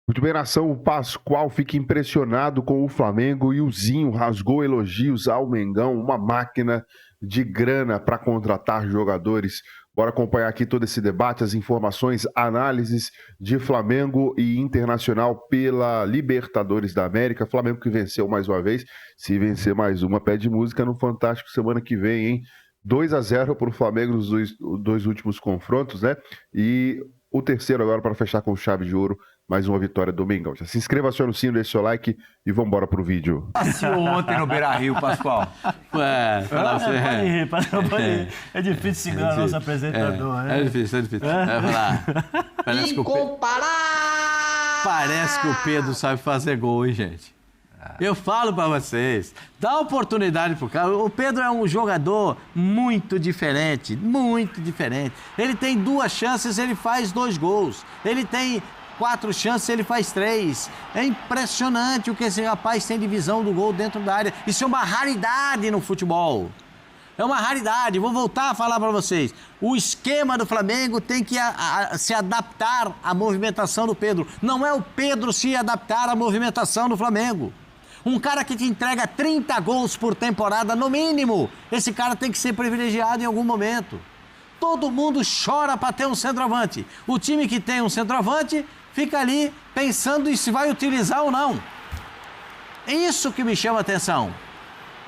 Muito bem, nação, o Pascoal fica impressionado com o Flamengo e o Zinho rasgou elogios ao Mengão, uma máquina de grana para contratar jogadores. Bora acompanhar aqui todo esse debate, as informações, análises de Flamengo e Internacional pela Libertadores da América. Flamengo que venceu mais uma vez, se vencer mais uma, pede música no Fantástico semana que vem, hein? 2-0 para o Flamengo nos dois últimos confrontos, né? E o terceiro agora para fechar com chave de ouro. Mais uma vitória do Mengão. Já se inscreva, aciona o sino, deixe seu like e vambora pro vídeo. Passeou ontem no Beira-Rio, Pascoal. Pode ir. É difícil segurar o nosso apresentador, né? É difícil. Parece que o Pedro sabe fazer gol, hein, gente? Eu falo pra vocês, dá oportunidade pro cara. O Pedro é um jogador muito diferente. Ele tem 2 chances, ele faz 2 gols. Ele tem 4 chances, ele faz 3. É impressionante o que esse rapaz tem de visão do gol dentro da área. Isso é uma raridade no futebol. É uma raridade. Vou voltar a falar para vocês. O esquema do Flamengo tem que se adaptar à movimentação do Pedro. Não é o Pedro se adaptar à movimentação do Flamengo. Um cara que te entrega 30 gols por temporada, no mínimo, esse cara tem que ser privilegiado em algum momento. Todo mundo chora para ter um centroavante. O time que tem um centroavante fica ali pensando em se vai utilizar ou não. Isso que me chama a atenção.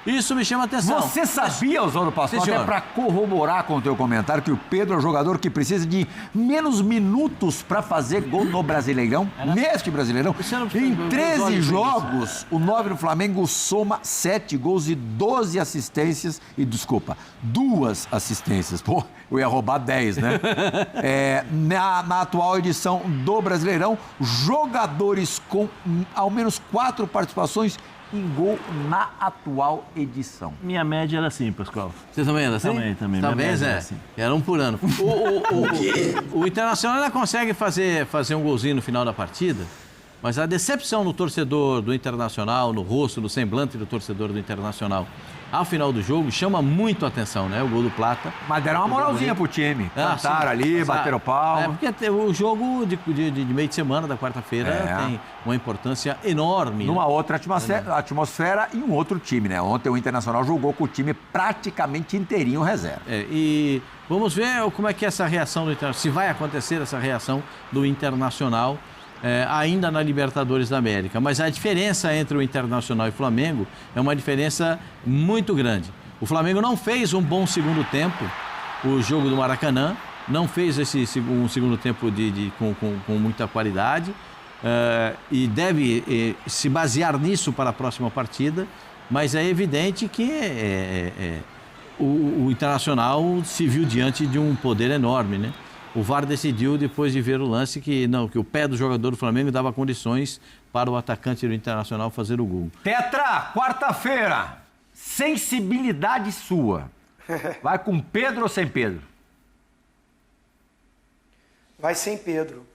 Você sabia, Oswaldo Pascoal, até para corroborar com o teu comentário, que o Pedro é um jogador que precisa de menos minutos para fazer gol no Brasileirão, neste Brasileirão. Em 13 jogos, o 9 do Flamengo soma 7 gols e 12 assistências. E, desculpa, 2 assistências. Pô, eu ia roubar 10, né? Na atual edição do Brasileirão, jogadores com ao menos 4 participações em gol na atual edição. Minha média era assim, Pascoal. Você também era assim? Também. Também, Zé? Era um por ano. O Internacional ainda consegue fazer um golzinho no final da partida, mas a decepção no torcedor do Internacional, no rosto, no semblante do torcedor do Internacional, ao final do jogo, chama muito a atenção, né? O gol do Plata. Mas deram uma moralzinha pro time. Cantaram ali, bateram palma. Porque o jogo de meio de semana, da quarta-feira, tem uma importância enorme. Numa outra atmosfera e um outro time, né? Ontem o Internacional jogou com o time praticamente inteirinho reserva. E vamos ver como é que é essa reação do Internacional, se vai acontecer essa reação do Internacional ainda na Libertadores da América. Mas a diferença entre o Internacional e o Flamengo é uma diferença muito grande. O Flamengo não fez um bom segundo tempo, o jogo do Maracanã, não fez um segundo tempo com muita qualidade e deve se basear nisso para a próxima partida, mas é evidente que o Internacional se viu diante de um poder enorme, né? O VAR decidiu, depois de ver o lance, que o pé do jogador do Flamengo dava condições para o atacante do Internacional fazer o gol. Tetra, quarta-feira, sensibilidade sua. Vai com Pedro ou sem Pedro? Vai sem Pedro.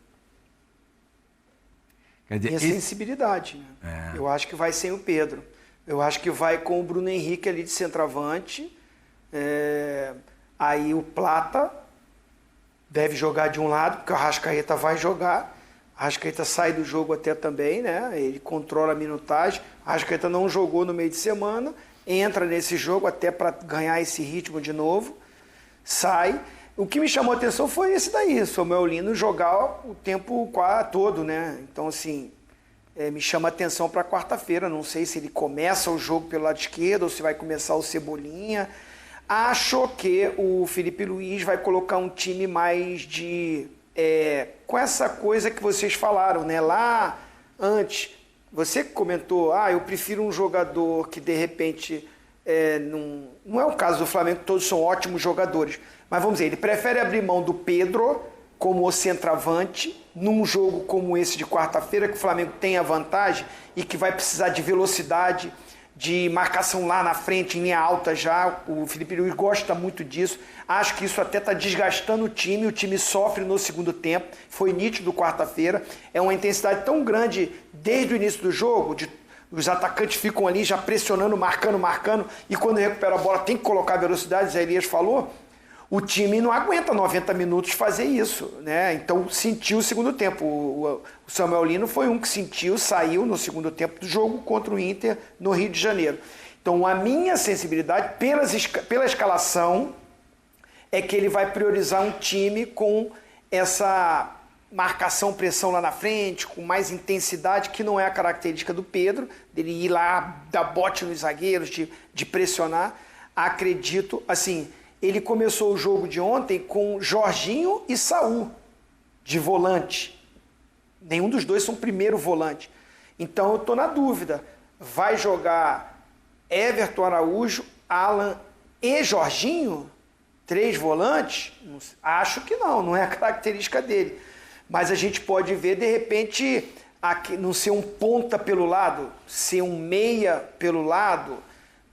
Quer dizer, Minha sensibilidade, né? Eu acho que vai sem o Pedro. Eu acho que vai com o Bruno Henrique ali de centroavante. Aí o Plata deve jogar de um lado, porque o Arrascaeta vai jogar. O Arrascaeta sai do jogo até também, né? Ele controla a minutagem. O Arrascaeta não jogou no meio de semana, entra nesse jogo até para ganhar esse ritmo de novo, sai. O que me chamou a atenção foi esse daí, o Samuel Lino jogar o tempo todo, né? Então, assim, me chama a atenção para quarta-feira. Não sei se ele começa o jogo pelo lado esquerdo ou se vai começar o Cebolinha. Acho que o Felipe Luiz vai colocar um time mais com essa coisa que vocês falaram, né? Lá antes, você comentou, eu prefiro um jogador que de repente, não é o caso do Flamengo, todos são ótimos jogadores, mas vamos dizer, ele prefere abrir mão do Pedro como o centroavante num jogo como esse de quarta-feira, que o Flamengo tem a vantagem e que vai precisar de velocidade, de marcação lá na frente, em linha alta já. O Felipe Luiz gosta muito disso. Acho que isso até está desgastando o time sofre no segundo tempo. Foi nítido quarta-feira. É uma intensidade tão grande desde o início do jogo, os atacantes ficam ali já pressionando, marcando, e quando recupera a bola tem que colocar velocidade, Zé Elias falou. O time não aguenta 90 minutos fazer isso, né? Então sentiu o segundo tempo. O Samuel Lino foi um que sentiu, saiu no segundo tempo do jogo contra o Inter no Rio de Janeiro. Então a minha sensibilidade pela escalação é que ele vai priorizar um time com essa marcação, pressão lá na frente, com mais intensidade, que não é a característica do Pedro, dele ir lá, dar bote nos zagueiros, de pressionar. Acredito, assim, ele começou o jogo de ontem com Jorginho e Saul, de volante. Nenhum dos dois são primeiro volante. Então eu estou na dúvida, vai jogar Everton, Araújo, Alan e Jorginho? 3 volantes? Acho que não é a característica dele. Mas a gente pode ver, de repente, aqui, não ser um ponta pelo lado, ser um meia pelo lado,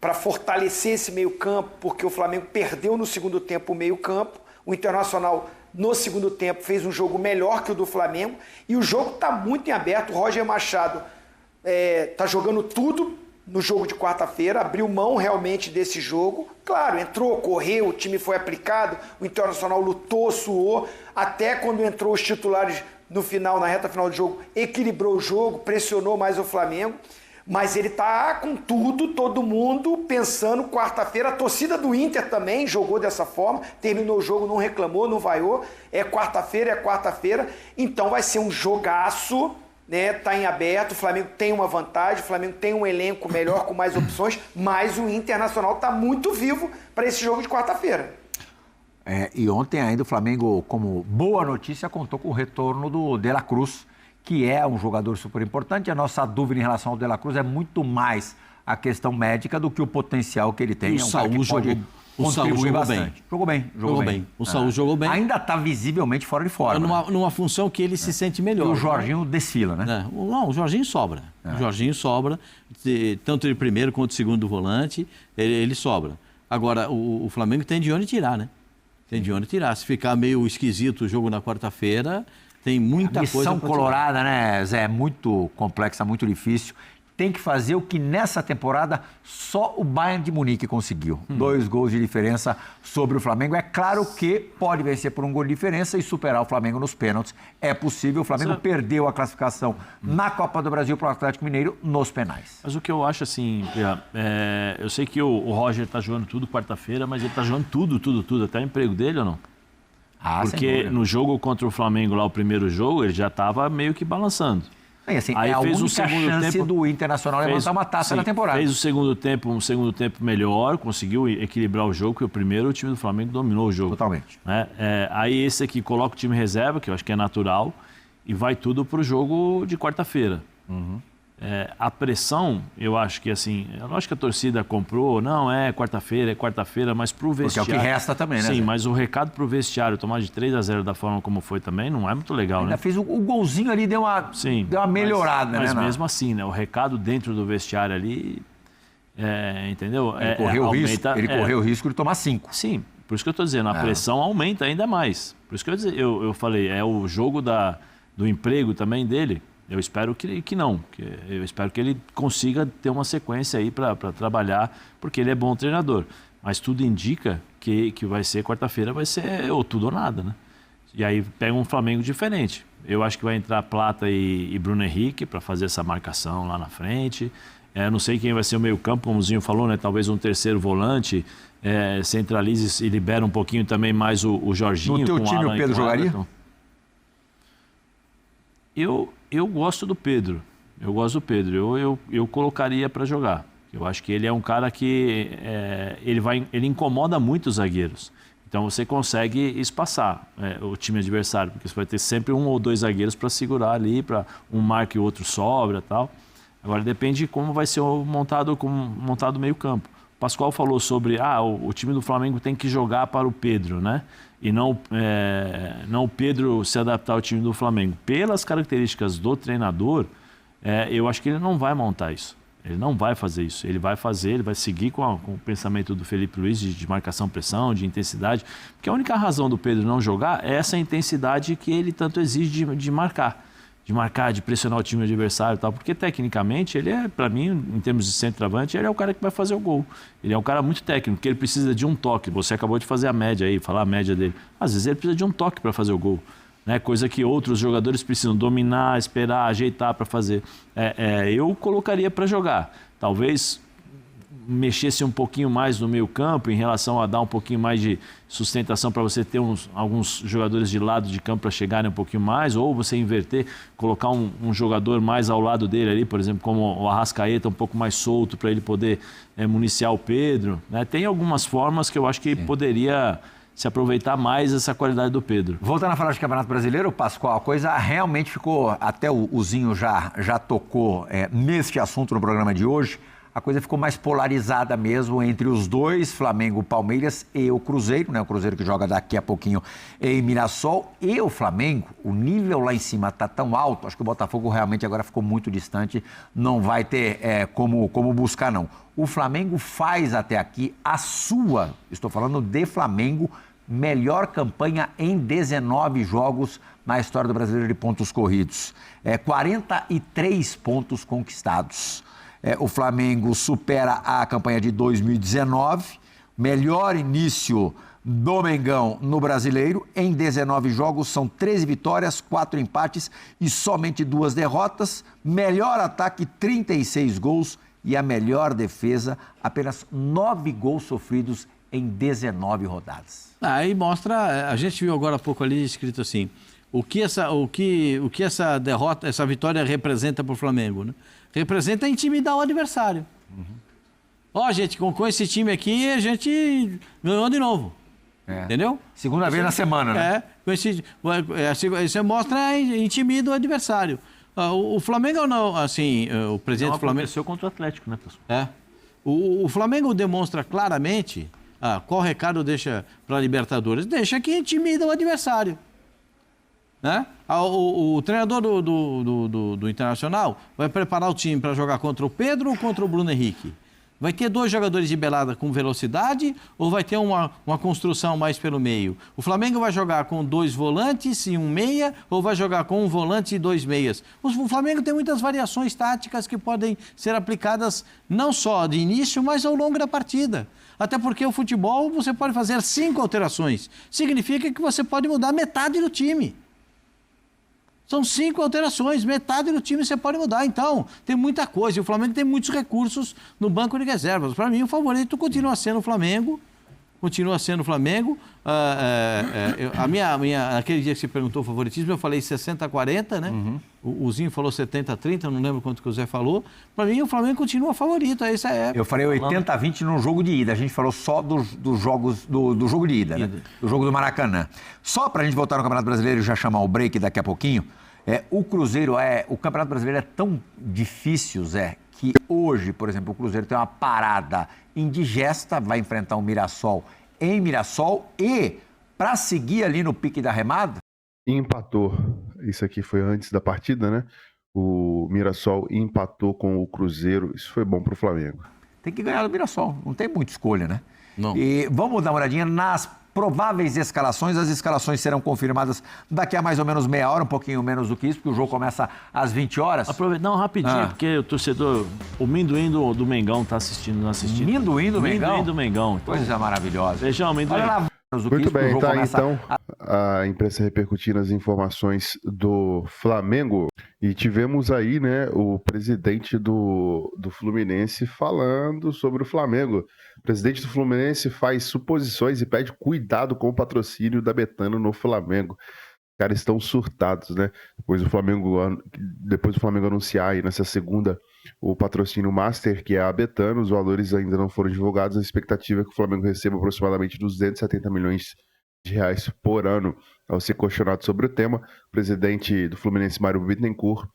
para fortalecer esse meio campo, porque o Flamengo perdeu no segundo tempo o meio campo, o Internacional no segundo tempo fez um jogo melhor que o do Flamengo, e o jogo está muito em aberto. O Roger Machado está jogando tudo no jogo de quarta-feira, abriu mão realmente desse jogo. Claro, entrou, correu, o time foi aplicado, o Internacional lutou, suou, até quando entrou os titulares no final, na reta final do jogo, equilibrou o jogo, pressionou mais o Flamengo, mas ele tá com tudo, todo mundo pensando quarta-feira. A torcida do Inter também jogou dessa forma, terminou o jogo, não reclamou, não vaiou, é quarta-feira, então vai ser um jogaço, né? Tá em aberto, o Flamengo tem uma vantagem, o Flamengo tem um elenco melhor, com mais opções, mas o Internacional tá muito vivo para esse jogo de quarta-feira. E ontem ainda o Flamengo, como boa notícia, contou com o retorno do De La Cruz, que é um jogador super importante. A nossa dúvida em relação ao De La Cruz é muito mais a questão médica do que o potencial que ele tem. O Saúl jogou bem. Jogou bem. O Saúl jogou bem. Ainda está visivelmente fora de forma. Numa função que ele se sente melhor. E o Jorginho desfila, né? Não, o Jorginho sobra. O Jorginho sobra, tanto ele primeiro quanto o segundo volante, ele sobra. Agora, o Flamengo tem de onde tirar, né? Tem de onde tirar. Se ficar meio esquisito o jogo na quarta-feira, tem muita coisa. A missão colorada, né, Zé? É muito complexa, muito difícil. Tem que fazer o que nessa temporada só o Bayern de Munique conseguiu. 2 gols de diferença sobre o Flamengo. É claro que pode vencer por um gol de diferença e superar o Flamengo nos pênaltis. É possível. O Flamengo perdeu a classificação na Copa do Brasil para o Atlético Mineiro nos penais. Mas o que eu acho assim, eu sei que o Roger está jogando tudo quarta-feira, mas ele está jogando tudo, até o emprego dele ou não? Porque no jogo contra o Flamengo, lá o primeiro jogo, ele já estava meio que balançando. Assim, aí a única chance do Internacional levantar uma taça na temporada. Fez um segundo tempo melhor, conseguiu equilibrar o jogo, porque o primeiro o time do Flamengo dominou o jogo. Totalmente. Né? Aí esse aqui coloca o time reserva, que eu acho que é natural, e vai tudo pro jogo de quarta-feira. A pressão, eu acho que assim, eu acho que a torcida comprou, não, é quarta-feira, mas pro vestiário... Porque é o que resta também, né? Sim, mas o recado pro vestiário, tomar de 3-0 da forma como foi também, não é muito legal, ainda né? Fez o golzinho ali, deu uma melhorada, né? Mas mesmo assim, né? O recado dentro do vestiário ali, entendeu? Ele correu o risco de tomar 5. Sim, por isso que eu tô dizendo, a pressão aumenta ainda mais. Por isso que eu falei, é o jogo do emprego também dele. Eu espero que não. Eu espero que ele consiga ter uma sequência aí para trabalhar, porque ele é bom treinador. Mas tudo indica que vai ser quarta-feira, vai ser ou tudo ou nada, né? E aí pega um Flamengo diferente. Eu acho que vai entrar Plata e Bruno Henrique para fazer essa marcação lá na frente. Não sei quem vai ser o meio-campo, como o Zinho falou, né? Talvez um terceiro volante, centralize e libera um pouquinho também mais o Jorginho. No teu time o Pedro jogaria? Eu gosto do Pedro. Eu colocaria para jogar. Eu acho que ele é um cara que ele incomoda muito os zagueiros. Então você consegue espaçar o time adversário, porque você vai ter sempre 1 ou 2 zagueiros para segurar ali, para um marca e o outro sobra, tal. Agora depende de como vai ser montado o meio-campo. O Pascoal falou sobre o time do Flamengo tem que jogar para o Pedro, né? E não o Pedro se adaptar ao time do Flamengo. Pelas características do treinador, eu acho que ele não vai montar isso. Ele não vai fazer isso. Ele vai seguir com o pensamento do Felipe Luiz de marcação-pressão, de intensidade. Porque a única razão do Pedro não jogar é essa intensidade que ele tanto exige de marcar. de marcar, de pressionar o time adversário e tal, porque tecnicamente ele é, para mim, em termos de centroavante, ele é o cara que vai fazer o gol. Ele é um cara muito técnico, porque ele precisa de um toque. Você acabou de fazer a média aí, falar a média dele. Às vezes ele precisa de um toque para fazer o gol, né? Coisa que outros jogadores precisam dominar, esperar, ajeitar para fazer. Eu colocaria para jogar. Talvez mexesse um pouquinho mais no meio campo em relação a dar um pouquinho mais de sustentação para você ter alguns jogadores de lado de campo para chegarem um pouquinho mais, ou você inverter, colocar um jogador mais ao lado dele ali, por exemplo, como o Arrascaeta, um pouco mais solto para ele poder municiar o Pedro, né? Tem algumas formas que eu acho que poderia se aproveitar mais essa qualidade do Pedro. Voltando a falar de Campeonato Brasileiro, Pascoal, a coisa realmente ficou, até o Zinho já tocou neste assunto no programa de hoje, a coisa ficou mais polarizada mesmo entre os dois, Flamengo, Palmeiras e o Cruzeiro, né? O Cruzeiro que joga daqui a pouquinho em Mirassol, e o Flamengo, o nível lá em cima está tão alto, acho que o Botafogo realmente agora ficou muito distante, não vai ter como buscar não. O Flamengo faz até aqui a sua, estou falando de Flamengo, melhor campanha em 19 jogos na história do Brasileiro de pontos corridos. 43 pontos conquistados. O Flamengo supera a campanha de 2019, melhor início do Mengão no Brasileiro. Em 19 jogos são 13 vitórias, 4 empates e somente 2 derrotas. Melhor ataque, 36 gols e a melhor defesa, apenas 9 gols sofridos em 19 rodadas. Aí mostra, a gente viu agora há pouco ali escrito assim, o que essa derrota, essa vitória representa para o Flamengo, né? Representa intimidar o adversário. Ó, gente, com esse time aqui, a gente ganhou de novo. Entendeu? Segunda vez na semana, né? Você mostra, intimida o adversário. O Flamengo não, assim, o presidente do Flamengo... aconteceu contra o Atlético, né, pessoal? O Flamengo demonstra claramente, qual recado deixa para a Libertadores? Deixa que intimida o adversário. Né? O treinador do Internacional vai preparar o time para jogar contra o Pedro ou contra o Bruno Henrique? Vai ter 2 jogadores de belada com velocidade ou vai ter uma construção mais pelo meio? O Flamengo vai jogar com 2 volantes e 1 meia ou vai jogar com 1 volante e 2 meias? O Flamengo tem muitas variações táticas que podem ser aplicadas não só de início, mas ao longo da partida. Até porque o futebol você pode fazer 5 alterações. Significa que você pode mudar metade do time. São 5 alterações, metade do time você pode mudar. Então, tem muita coisa. E o Flamengo tem muitos recursos no banco de reservas. Para mim, o favorito continua sendo o Flamengo. Aquele dia que você perguntou o favoritismo, eu falei 60-40, né? Uhum. O Zinho falou 70-30, não lembro quanto que o Zé falou. Para mim, o Flamengo continua favorito. Eu falei 80-20 no jogo de ida. A gente falou só dos jogos do jogo de ida, né? Do jogo do Maracanã. Só para a gente voltar no Campeonato Brasileiro e já chamar o break daqui a pouquinho, o Cruzeiro o Campeonato Brasileiro é tão difícil, Zé, que hoje, por exemplo, o Cruzeiro tem uma parada indigesta, vai enfrentar o Mirassol em Mirassol e, para seguir ali no pique da remada... Empatou. Isso aqui foi antes da partida, né? O Mirassol empatou com o Cruzeiro. Isso foi bom para o Flamengo. Tem que ganhar do Mirassol. Não tem muita escolha, né? Não. E vamos dar uma olhadinha nas prováveis escalações. As escalações serão confirmadas daqui a mais ou menos meia hora, um pouquinho menos do que isso, porque o jogo começa às 20 horas. Aproveita, rapidinho, porque o torcedor, oMinduim do Mengão tá assistindo, não assistindo. Minduim do Mengão? Minduim do Mengão. Então, coisa maravilhosa. Feijão, Minduim. Olha lá, muito bem, tá então a imprensa repercutindo as informações do Flamengo e tivemos aí, né, o presidente do Fluminense falando sobre o Flamengo. O presidente do Fluminense faz suposições e pede cuidado com o patrocínio da Betano no Flamengo. Os caras estão surtados, né? Depois do Flamengo anunciar aí nessa segunda o patrocínio Master, que é a Betano, os valores ainda não foram divulgados. A expectativa é que o Flamengo receba aproximadamente 270 milhões de reais por ano. Ao ser questionado sobre o tema, o presidente do Fluminense, Mário Bittencourt,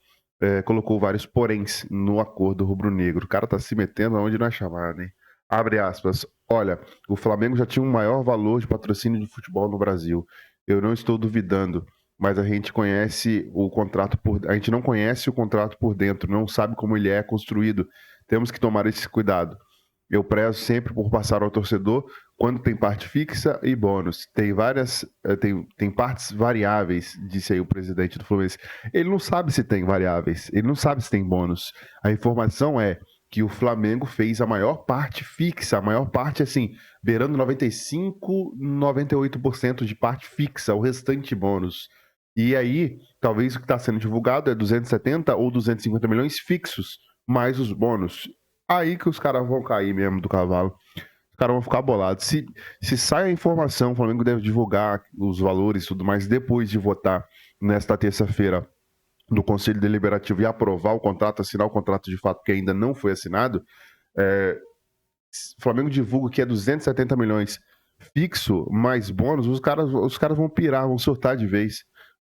colocou vários poréns no acordo rubro-negro. O cara tá se metendo aonde não é chamado, hein? Abre aspas. Olha, o Flamengo já tinha um maior valor de patrocínio de futebol no Brasil. Eu não estou duvidando, mas a gente conhece o contrato a gente não conhece o contrato por dentro, não sabe como ele é construído. Temos que tomar esse cuidado. Eu prezo sempre por passar ao torcedor quando tem parte fixa e bônus. Tem várias, tem partes variáveis, disse aí o presidente do Fluminense. Ele não sabe se tem variáveis, ele não sabe se tem bônus. A informação é que o Flamengo fez a maior parte fixa, a maior parte, assim, beirando 95, 98% de parte fixa, o restante bônus. E aí, talvez o que está sendo divulgado é 270 ou 250 milhões fixos, mais os bônus. Aí que os caras vão cair mesmo do cavalo. Os caras vão ficar bolados. Se sai a informação, o Flamengo deve divulgar os valores e tudo mais depois de votar nesta terça-feira do Conselho Deliberativo e aprovar o contrato, assinar o contrato de fato que ainda não foi assinado. O Flamengo divulga que é 270 milhões fixo, mais bônus, os caras vão pirar, vão surtar de vez.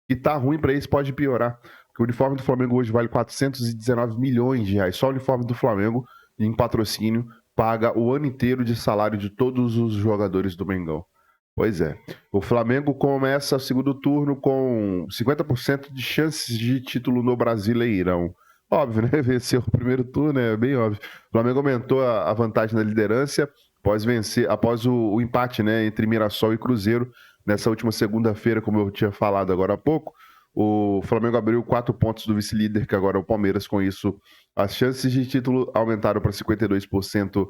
E tá ruim para eles, pode piorar. Porque o uniforme do Flamengo hoje vale 419 milhões de reais. Só o uniforme do Flamengo, em patrocínio, paga o ano inteiro de salário de todos os jogadores do Mengão. Pois é. O Flamengo começa o segundo turno com 50% de chances de título no Brasileirão. Óbvio, né? Venceu o primeiro turno, é bem óbvio. O Flamengo aumentou a vantagem na liderança após o empate, né, entre Mirassol e Cruzeiro. Nessa última segunda-feira, como eu tinha falado agora há pouco, o Flamengo abriu 4 pontos do vice-líder, que agora é o Palmeiras. Com isso, as chances de título aumentaram para 52%,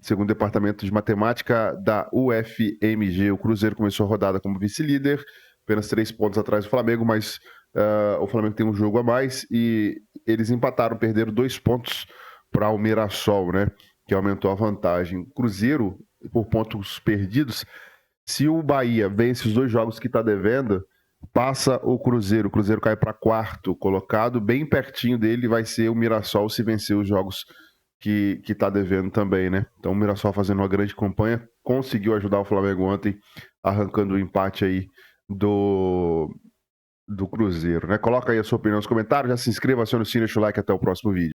segundo o departamento de matemática da UFMG. O Cruzeiro começou a rodada como vice-líder, apenas 3 pontos atrás do Flamengo, mas o Flamengo tem um jogo a mais e eles empataram, perderam 2 pontos para o Mirassol, né, que aumentou a vantagem. Cruzeiro, por pontos perdidos, se o Bahia vence os 2 jogos que está devendo, passa o Cruzeiro cai para 4º colocado, bem pertinho dele vai ser o Mirassol se vencer os jogos que está devendo também, né? Então o Mirassol fazendo uma grande campanha, conseguiu ajudar o Flamengo ontem, arrancando o empate aí do Cruzeiro, né? Coloca aí a sua opinião nos comentários, já se inscreva, acione o sininho, deixa o like, até o próximo vídeo.